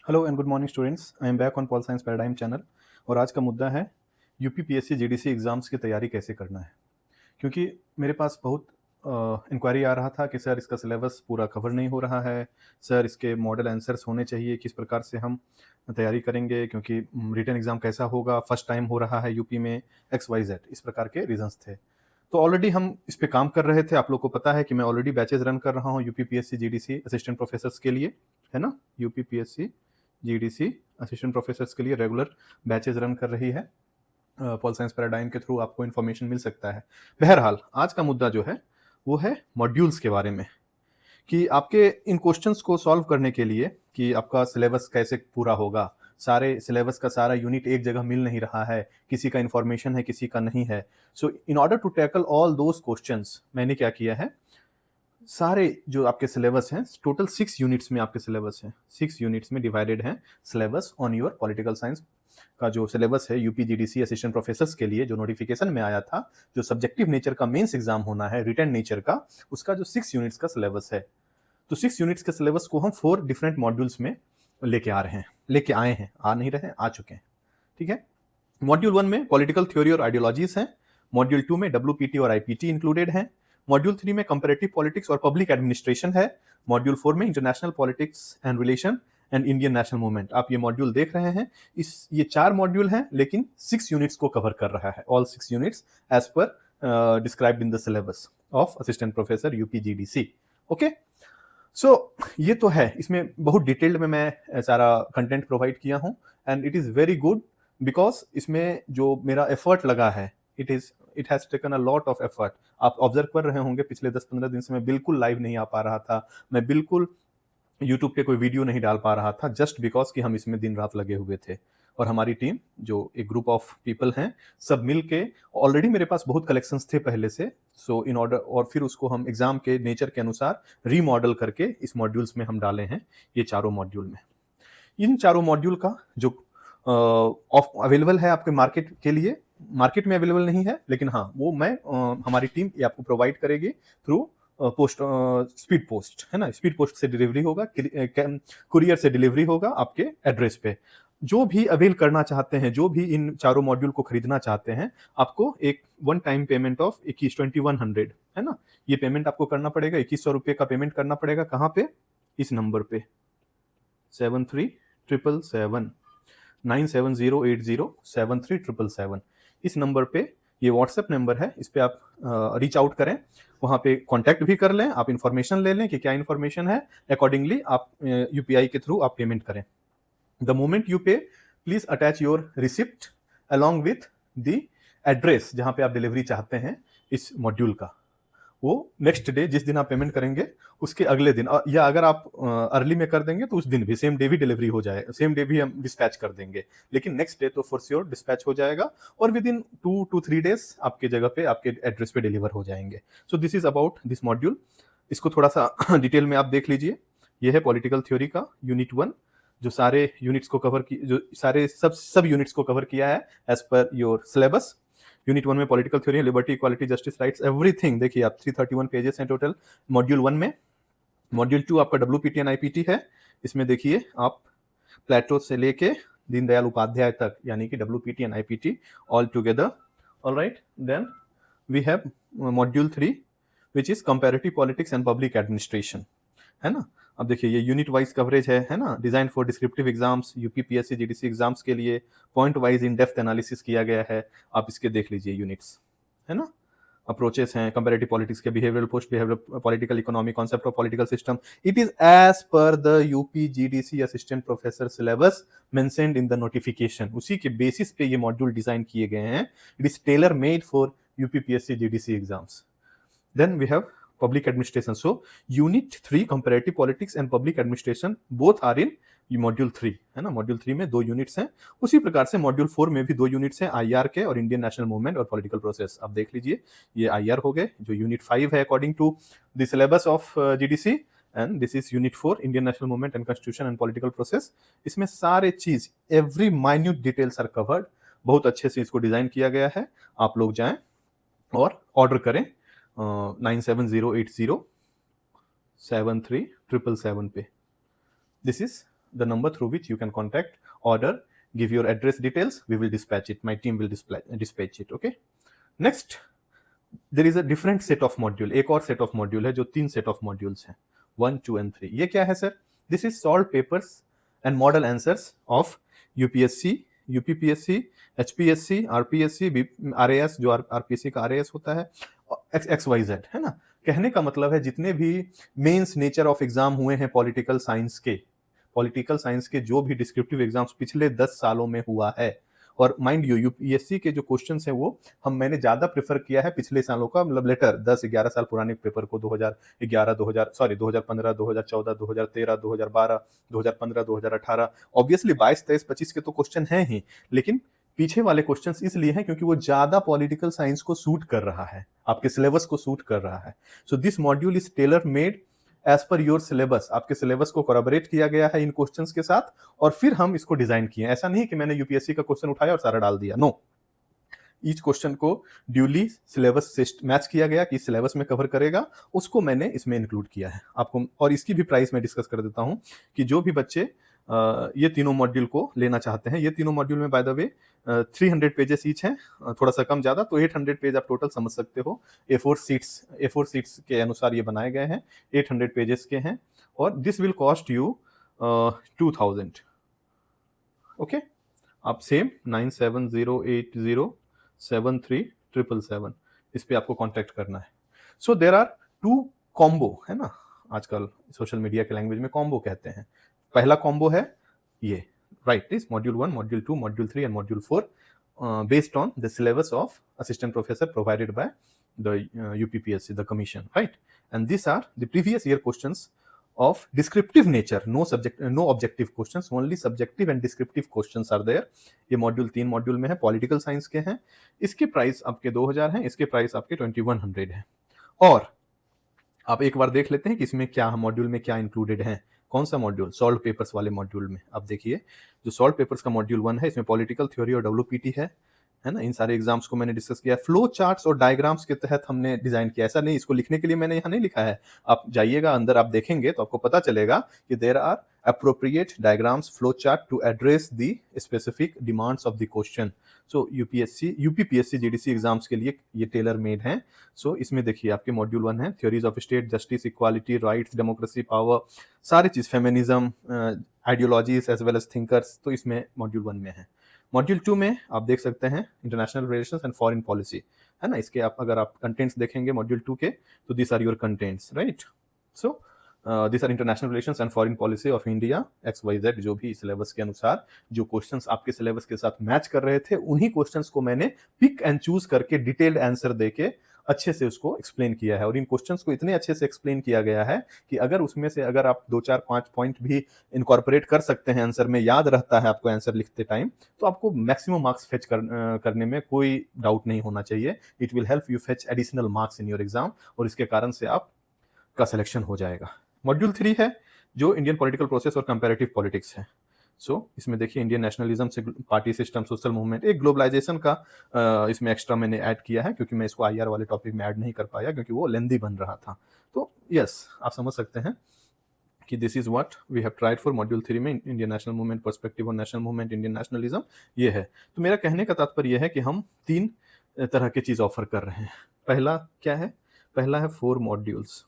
Hello and good morning students. I am back on pol science paradigm channel. और आज का मुद्दा है यूपीपीएससी जीडीसी एग्ज़ाम्स की तैयारी कैसे करना है। क्योंकि मेरे पास बहुत इंक्वायरी आ रहा था कि सर इसका सिलेबस पूरा कवर नहीं हो रहा है, सर इसके मॉडल आंसर्स होने चाहिए, किस प्रकार से हम तैयारी करेंगे, क्योंकि रिटन एग्ज़ाम कैसा होगा, फर्स्ट टाइम हो रहा है यूपी में, एक्स वाई जेड, इस प्रकार के रीजंस थे। तो ऑलरेडी हम इस पे काम कर रहे थे। आप लोग को पता है कि मैं ऑलरेडी बैचेज रन कर रहा हूँ यूपीपीएससी जीडीसी असिस्टेंट प्रोफेसर्स के लिए, है ना। यूपीपीएससी जीडीसी असिस्टेंट प्रोफेसर्स के लिए रेगुलर बैचेज रन कर रही है पॉल साइंस पैराडाइम के थ्रू। आपको इन्फॉर्मेशन मिल सकता है। बहरहाल आज का मुद्दा जो है वो है मॉड्यूल्स के बारे में, कि आपके इन क्वेश्चंस को सॉल्व करने के लिए कि आपका सिलेबस कैसे पूरा होगा। सारे सिलेबस का सारा यूनिट एक जगह मिल नहीं रहा है, किसी का इन्फॉर्मेशन है, किसी का नहीं है। So in order to tackle all those questions मैंने क्या किया है, सारे जो आपके सिलेबस हैं, टोटल 6 यूनिट्स में आपके सिलेबस हैं, 6 यूनिट्स में डिवाइडेड हैं syllabus on your political science का जो सिलेबस है यूपीजीडीसी असिस्टेंट प्रोफेसर्स के लिए, जो नोटिफिकेशन में आया था, जो सब्जेक्टिव नेचर का मेंस एग्जाम होना है, रिटन नेचर का, उसका जो 6 यूनिट्स का सिलेबस है। तो 6 यूनिट्स के सिलेबस को हम 4 डिफरेंट मॉड्यूल्स में लेके आ रहे हैं, लेके आए हैं, आ नहीं रहे, आ चुके हैं। ठीक है। मॉड्यूल 1 में पॉलिटिकल थ्योरी और आइडियोलॉजीज हैं। मॉड्यूल 2 में डब्ल्यूपीटी और आईपीटी इंक्लूडेड हैं। मॉड्यूल 3 में कंपैरेटिव पॉलिटिक्स और पब्लिक एडमिनिस्ट्रेशन है। मॉड्यूल 4 में international politics and relation and Indian national movement. आप ये मॉड्यूल देख रहे हैं। ये 4 मॉड्यूल हैं, लेकिन 6 यूनिट्स को कवर कर रहा है, all 6 units as per described in the syllabus of assistant professor UPGDC. Okay. So ये तो है, इसमें बहुत डिटेल्ड में मैं सारा कंटेंट प्रोवाइड किया हूँ and it is very good, because इसमें जो मेरा एफर्ट लगा है, it has taken a lot of effort. आप ऑब्जर्व कर रहे होंगे पिछले 10-15 दिन से मैं बिल्कुल लाइव नहीं आ पा रहा था, मैं बिल्कुल यूट्यूब पे कोई वीडियो नहीं डाल पा रहा था, जस्ट बिकॉज कि हम इसमें दिन रात लगे हुए थे। और हमारी टीम जो एक ग्रुप ऑफ पीपल हैं, सब मिल के, ऑलरेडी मेरे पास बहुत कलेक्शंस थे पहले से। सो इन ऑर्डर, और फिर उसको हम एग्जाम के नेचर के अनुसार रीमॉडल करके इस मॉड्यूल्स में हम डाले हैं, ये चारों मॉड्यूल में। इन चारों मॉड्यूल का जो अवेलेबल है आपके मार्केट के लिए, मार्केट में अवेलेबल नहीं है, लेकिन हाँ वो मैं हमारी टीम ये आपको प्रोवाइड करेगी थ्रू पोस्ट, स्पीड पोस्ट, है ना। स्पीड पोस्ट से डिलीवरी होगा, कुरियर से डिलीवरी होगा आपके एड्रेस पे। जो भी अवेल करना चाहते हैं, जो भी इन चारों मॉड्यूल को खरीदना चाहते हैं, आपको एक वन टाइम पेमेंट ऑफ 21,100, है ना, ये पेमेंट आपको करना पड़ेगा। 2100 रुपये का पेमेंट करना पड़ेगा। कहाँ पे? इस नंबर पे 7377 इस नंबर पे, ये व्हाट्सएप नंबर है, इस पे आप रीच आउट करें, वहाँ पे कांटेक्ट भी कर लें, आप इन्फॉर्मेशन ले लें कि क्या इन्फॉर्मेशन है, अकॉर्डिंगली आप यूपीआई के थ्रू आप पेमेंट करें। द मोमेंट यू पे, please attach your receipt along with the address जहाँ पे आप डिलीवरी चाहते हैं इस मॉड्यूल का। वो नेक्स्ट डे, जिस दिन आप पेमेंट करेंगे उसके अगले दिन, या अगर आप अर्ली में कर देंगे तो उस दिन भी, सेम डे भी डिलीवरी हो जाए, सेम डे भी हम डिस्पैच कर देंगे, लेकिन नेक्स्ट डे तो फॉर श्योर डिस्पैच हो जाएगा, और विद इन 2 to 3 days आपके जगह पे, आपके एड्रेस पे डिलीवर हो जाएंगे। So this is about this module. इसको थोड़ा सा डिटेल में आप देख लीजिए। ये है पॉलिटिकल थ्योरी का यूनिट 1, जो सारे यूनिट्स को कवर की, जो सारे सब यूनिट्स को कवर किया है as per your syllabus. Unit 1 में political theory, liberty, equality, justice, rights, everything देखिए आप, 331 पेजेस हैं टोटल मॉड्यूल 1 में। मॉड्यूल 2 आपका डब्ल्यूपीटी एंड आईपीटी है। इसमें देखिए आप प्लेटो से लेके दीनदयाल उपाध्याय तक, यानी कि WPT and IPT all together. Alright, then we have module 3 which is comparative politics and public administration, है ना। अब देखिए ये यूनिट वाइज कवरेज है ना, design for descriptive exams, UPPSC GDC exams के लिए point wise in depth analysis किया गया है। आप इसके देख लीजिए यूनिट्स, है ना। अप्रोचेस हैं कंपैरेटिव पॉलिटिक्स के, behavioural, post behavioural, political economy, concept of political system. It is as per the UPGDC assistant professor syllabus mentioned in the notification. उसी के बेसिस पे ये मॉड्यूल डिजाइन किए गए हैं। It is tailor made for UPPSC GDC exams. Then we have public administration. So unit 3 comparative politics and public administration both are in module 3, है ना। Module 3 में 2 यूनिट्स हैं। उसी प्रकार से मॉड्यूल 4 में भी 2 यूनिट्स हैं, आईआर के और इंडियन नेशनल मूवमेंट और पॉलिटिकल प्रोसेस। आप देख लीजिए, ये आईआर हो गए, जो यूनिट 5 है according to the syllabus of GDC, and this is unit 4 Indian national movement and constitution and political process. इसमें सारे चीज, every minute details are covered. बहुत अच्छे से इसको डिजाइन किया गया है। आप लोग जाएं और ऑर्डर करें 9708073777 पे। This is the number through which you can contact, order, give your address details, we will dispatch it, my team will dispatch it. Okay, next there is a different set of module, एक और set of module है जो 3 set of modules हैं, 1, 2 and 3. ये क्या है sir? This is solved papers and model answers of UPSC, UPPSC, HPSC, RPSC, RAS, जो RPSC का RAS होता है, XYZ, है ना. कहने का मतलब है जितने भी मेंस नेचर ऑफ एग्जाम हुए हैं पॉलिटिकल साइंस के जो भी डिस्क्रिप्टिव एग्जाम्स पिछले 10 सालों में हुआ है, और माइंड यू यूपीएससी के जो क्वेश्चंस हैं वो मैंने ज्यादा प्रेफर किया है पिछले सालों का, मतलब लेटर 10-11 साल पुराने पेपर को, 2011 2015 2014 2013 2012 2015 2018, ऑब्वियसली 22 23 25 के तो क्वेश्चन हैं ही, लेकिन पीछे वाले क्वेश्चंस इसलिए हैं क्योंकि वो ज्यादा पॉलिटिकल साइंस को सूट कर रहा है, आपके सिलेबस को सूट कर रहा है. So this module is tailor made as per your syllabus. आपके सिलेबस को कोलैबोरेट किया गया है इन क्वेश्चंस के साथ, और फिर हम इसको डिजाइन किए. ऐसा नहीं कि मैंने यूपीएससी का क्वेश्चन उठाया और सारा डाल दिया, नो. ईच क्वेश्चन को ड्यूली सिलेबस से मैच किया गया कि सिलेबस में कवर करेगा, उसको मैंने इसमें इंक्लूड किया है आपको. और इसकी भी प्राइस मैं डिस्कस कर देता हूं कि जो भी बच्चे ये तीनों मॉड्यूल को लेना चाहते हैं, ये तीनों मॉड्यूल में by the way 300 pages each हैं, थोड़ा सा कम ज्यादा, तो 800 पेज आप टोटल समझ सकते हो. A4 सीट्स के अनुसार ये बनाए गए हैं, 800 पेजेस के हैं, और this will cost you 2000. Okay, आप सेम 9708073777 इस पे आपको कांटेक्ट करना है. सो देयर आर 2 कॉम्बो, है ना, आजकल सोशल मीडिया के लैंग्वेज में कॉम्बो कहते हैं. पहला कॉम्बो है ये, right, this module 1, module 2, module 3 and module 4 based on the syllabus of assistant professor provided by the UPPSC, the commission, right. And this are the previous year questions of descriptive nature, no objective questions, only subjective and descriptive questions are there. ये module 3 module में है, political science के हैं. इसके price आपके 2000 हैं, इसके price आपके 2100 हैं. और आप एक बार देख लेते हैं कि इसमें क्या मॉड्यूल में क्या इंक्लूडेड है. कौन सा मॉड्यूल? सॉल्व पेपर्स वाले मॉड्यूल में आप देखिए, जो सॉल्व पेपर्स का मॉड्यूल 1 है, इसमें पॉलिटिकल थ्योरी और WPT है ना. इन सारे एग्जाम्स को मैंने डिस्कस किया. फ्लो चार्ट्स और डायग्राम्स के तहत हमने डिजाइन किया. ऐसा नहीं इसको लिखने के लिए मैंने यहाँ नहीं लिखा है, आप जाइएगा अंदर, आप देखेंगे तो आपको पता चलेगा कि there are appropriate diagrams, flow chart to address the specific demands of the question. So UPPSC GDC exams के लिए ये टेलर मेड हैं. सो इसमें देखिए आपके मॉड्यूल 1 है theories of state, justice, equality, rights, democracy, power, सारी चीज, feminism, ideologies as well as thinkers, तो इसमें मॉड्यूल 1 में है. मॉड्यूल 2 में आप देख सकते हैं international relations and foreign policy, है ना. इसके अगर आप कंटेंट्स देखेंगे मॉड्यूल 2 के, तो this are your contents, right. So this are international relations and foreign policy of India, XYZ, जो भी सिलेबस के अनुसार जो क्वेश्चंस आपके सिलेबस के साथ मैच कर रहे थे, उन्हीं क्वेश्चंस को मैंने पिक एंड चूज करके डिटेल्ड आंसर देके अच्छे से उसको एक्सप्लेन किया है. और इन क्वेश्चंस को इतने अच्छे से एक्सप्लेन किया गया है कि अगर उसमें से अगर आप 2 4 5 पॉइंट भी इनकॉर्पोरेट कर सकते हैं आंसर में, याद रहता है आपको आंसर लिखते टाइम, तो आपको मैक्सिमम मार्क्स फेच करने में कोई डाउट नहीं होना चाहिए. It will help you fetch additional marks in your exam, और इसके कारण से आपका सिलेक्शन हो जाएगा. मॉड्यूल 3 है जो इंडियन पॉलिटिकल प्रोसेस और कंपैरेटिव पॉलिटिक्स है. सो इसमें देखिए इंडियन नेशनलिज्म से पार्टी सिस्टम, सोशल मूवमेंट, एक ग्लोबलाइजेशन का इसमें एक्स्ट्रा मैंने ऐड किया है, क्योंकि मैं इसको IR वाले टॉपिक में ऐड नहीं कर पाया क्योंकि वो लेंदी बन रहा था. तो यस, आप समझ सकते हैं कि this is what we have tried for module 3 में. Indian national movement, perspective on national movement, Indian nationalism, ये है. तो मेरा कहने का तात्पर्य यह है कि हम 3 तरह की चीज ऑफर कर रहे हैं. पहला क्या है? पहला है 4 मॉड्यूल्स,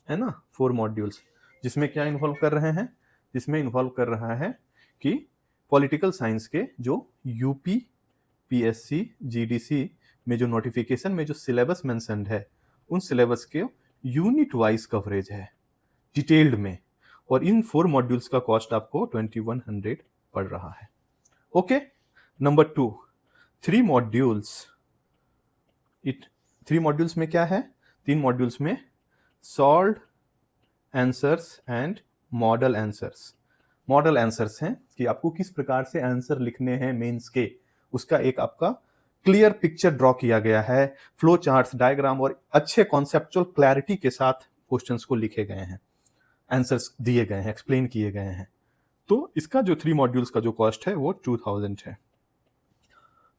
है ना, 4 मॉड्यूल्स, जिसमें क्या इन्वॉल्व कर रहे हैं? जिसमें इन्वॉल्व कर रहा है कि पॉलिटिकल साइंस के जो UPPSC GDC में जो नोटिफिकेशन में जो सिलेबस मेंशन्ड है, उन सिलेबस के यूनिट वाइज कवरेज है डिटेल्ड में. और इन 4 मॉड्यूल्स का कॉस्ट आपको 2100 पड़ रहा है. ओके. Number 2, 3 modules. 3 मॉड्यूल्स में क्या है? 3 मॉड्यूल्स में solved answers and model answers. Model answers हैं कि आपको किस प्रकार से आंसर लिखने हैं मेंस के, उसका एक आपका क्लियर पिक्चर ड्रॉ किया गया है. फ्लो चार्ट्स, डायग्राम और अच्छे कॉन्सेप्चुअल क्लैरिटी के साथ क्वेश्चंस को लिखे गए हैं, आंसर्स दिए गए हैं, एक्सप्लेन किए गए हैं. तो इसका जो 3 मॉड्यूल्स का जो कॉस्ट है वो 2000 है.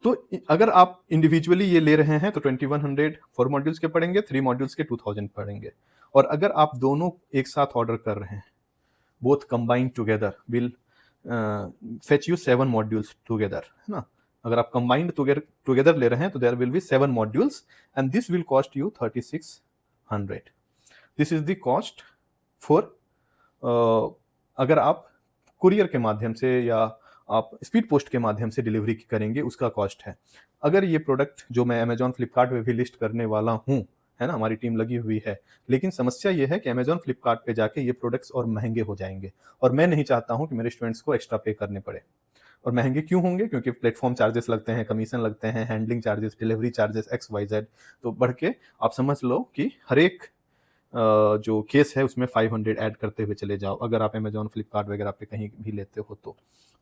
तो अगर आप इंडिविजुअली ये ले रहे हैं तो 2100 4 मॉड्यूल्स के पड़ेंगे, 3 मॉड्यूल्स के 2000 पड़ेंगे. और अगर आप दोनों एक साथ ऑर्डर कर रहे हैं, both combined together will fetch you 7 modules together, है ना? अगर आप combined together ले रहे हैं तो there will be 7 modules and this will cost you 3600. This is the cost for अगर आप कुरियर के माध्यम से या आप स्पीड पोस्ट के माध्यम से डिलीवरी करेंगे उसका कॉस्ट है। अगर ये प्रोडक्ट जो मैं अमेजॉन फ्लिपकार्ट पे भी लिस्ट करने वाला हूँ, है ना, हमारी टीम लगी हुई है, लेकिन समस्या ये है कि अमेजॉन फ्लिपकार्ट पे जाके ये प्रोडक्ट्स और महंगे हो जाएंगे और मैं नहीं चाहता हूँ कि मेरे स्टूडेंट्स को एक्स्ट्रा पे करने पड़े। और महंगे क्यों होंगे? क्योंकि प्लेटफॉर्म चार्जेस लगते हैं, कमीशन लगते हैं, handling charges, delivery charges XYZ, तो बढ़ के आप समझ लो कि हर एक जो केस है उसमें 500 ऐड करते हुए चले जाओ। अगर आप अमेजॉन फ्लिपकार्ट वगैरह पे कहीं भी लेते हो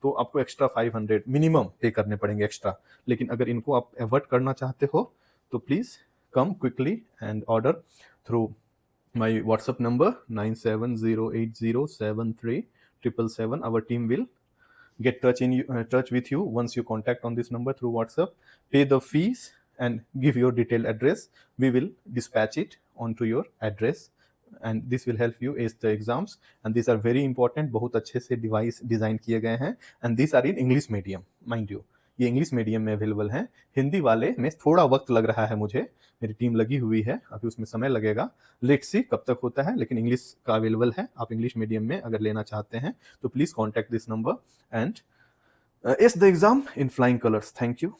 तो आपको एक्स्ट्रा 500 मिनिमम पे करने पड़ेंगे एक्स्ट्रा। लेकिन अगर इनको आप अवॉइड करना चाहते हो तो please come quickly and order through my WhatsApp number 9708073777. Our team will get touch with you once you contact on this number through WhatsApp. Pay the fees and give your detailed address. We will dispatch it onto your address and this will help you ace the exams. And these are very important. बहुत अच्छे से device design किए गए हैं and these are in English medium, mind you. ये English medium में available हैं। हिंदी वाले में थोड़ा वक्त लग रहा है मुझे, मेरी टीम लगी हुई है, अभी उसमें समय लगेगा, लेट्स सी कब तक होता है, लेकिन इंग्लिश का अवेलेबल है। आप इंग्लिश मीडियम में अगर लेना चाहते हैं तो please contact this number and ace the exam in flying colors. Thank you.